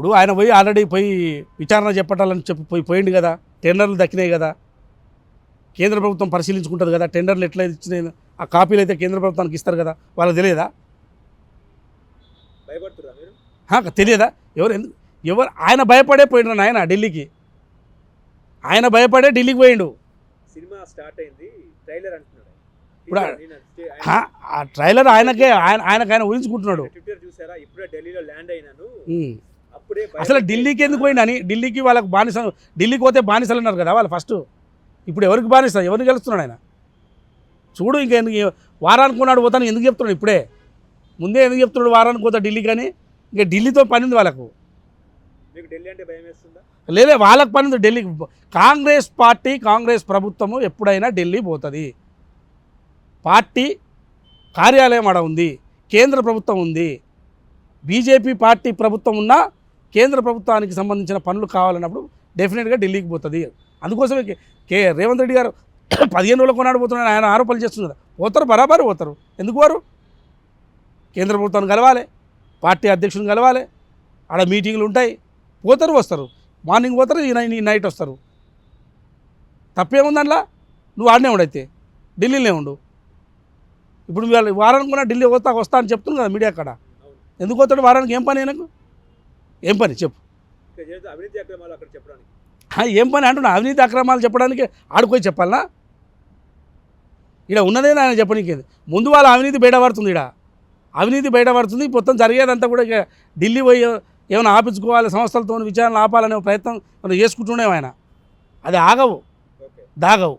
ఇప్పుడు ఆయన పోయి ఆల్రెడీ పోయి విచారణ చేపట్టాలని చెప్పి పోయిండు కదా, టెండర్లు దక్కినాయి కదా, కేంద్ర ప్రభుత్వం పరిశీలించుకుంటుంది కదా, టెండర్లు ఎట్లా ఇచ్చినాయి ఆ కాపీలు అయితే కేంద్ర ప్రభుత్వానికి ఇస్తారు కదా, వాళ్ళకి తెలియదా? తెలియదా? ఎవరు ఆయన భయపడే పోయిండు ఆయన ఢిల్లీకి, ఆయన భయపడే ఢిల్లీకి పోయిండు. సినిమా స్టార్ట్ అయింది, ట్రైలర్ అంటున్నాడు. ఇప్పుడు ఆ ట్రైలర్ ఆయన ఊహించుకుంటున్నాడు. చూసారా, ఇప్పుడే ఢిల్లీలో ల్యాండ్ అయినాను. అసలు ఢిల్లీకి ఎందుకు పోయిండు అని, ఢిల్లీకి వాళ్ళకి బానిస, ఢిల్లీకి పోతే బానిసలు అన్నారు కదా వాళ్ళు ఫస్ట్. ఇప్పుడు ఎవరికి బానిస, ఎవరిని గెలుస్తున్నాడు ఆయన? చూడు, ఇంకా వారానికి కొన్నాడు పోతాను ఎందుకు చెప్తున్నాడు? ఇప్పుడే ముందే ఎందుకు చెప్తున్నాడు వారానికి పోతా ఢిల్లీ? కానీ ఇంకా ఢిల్లీతో పని ఉంది వాళ్ళకు. ఢిల్లీ అంటే భయం వేస్తుందా? లేదే, వాళ్ళకి పని ఉంది ఢిల్లీకి. కాంగ్రెస్ పార్టీ, కాంగ్రెస్ ప్రభుత్వము ఎప్పుడైనా ఢిల్లీ పోతుంది. పార్టీ కార్యాలయం ఆడ ఉంది, కేంద్ర ప్రభుత్వం ఉంది. బీజేపీ పార్టీ ప్రభుత్వం ఉన్నా కేంద్ర ప్రభుత్వానికి సంబంధించిన పనులు కావాలన్నప్పుడు డెఫినెట్గా ఢిల్లీకి పోతుంది. అందుకోసమే రేవంత్ రెడ్డి గారు 15 రోజులు కొనాడు పోతున్నాడు ఆయన ఆరోపణలు చేస్తున్నారు. పోతారు, బరాబరు పోతారు. ఎందుకు వారు? కేంద్ర ప్రభుత్వాన్ని కలవాలి, పార్టీ అధ్యక్షుని కలవాలి, ఆడ మీటింగ్లు ఉంటాయి, పోతారు వస్తారు. మార్నింగ్ పోతారు, ఈ నైట్ వస్తారు. తప్పేముంది అందులో? నువ్వు ఆడనే ఉండైతే ఢిల్లీలోనే ఉండు. ఇప్పుడు వారానికి కూడా ఢిల్లీ వస్తా అని చెప్తున్నాను కదా మీడియా కాడ. ఎందుకు పోతాడు వారానికి? ఏం పని ఆయనకు? ఏం పని చెప్పు? ఏం పని అంటున్నా? అవినీతి అక్రమాలు చెప్పడానికి ఆడుకోయి చెప్పాలనా? ఇక్కడ ఉన్నదే ఆయన చెప్పడానికి. ముందు వాళ్ళ అవినీతి బయటపడుతుంది, ఇక్కడ అవినీతి బయటపడుతుంది. మొత్తం జరిగేదంతా కూడా ఢిల్లీ పోయి ఏమైనా ఆపించుకోవాలి, సంస్థలతో విచారణ ఆపాలనే ప్రయత్నం మనం చేసుకుంటుండేమో ఆయన. అది ఆగవు, దాగవు.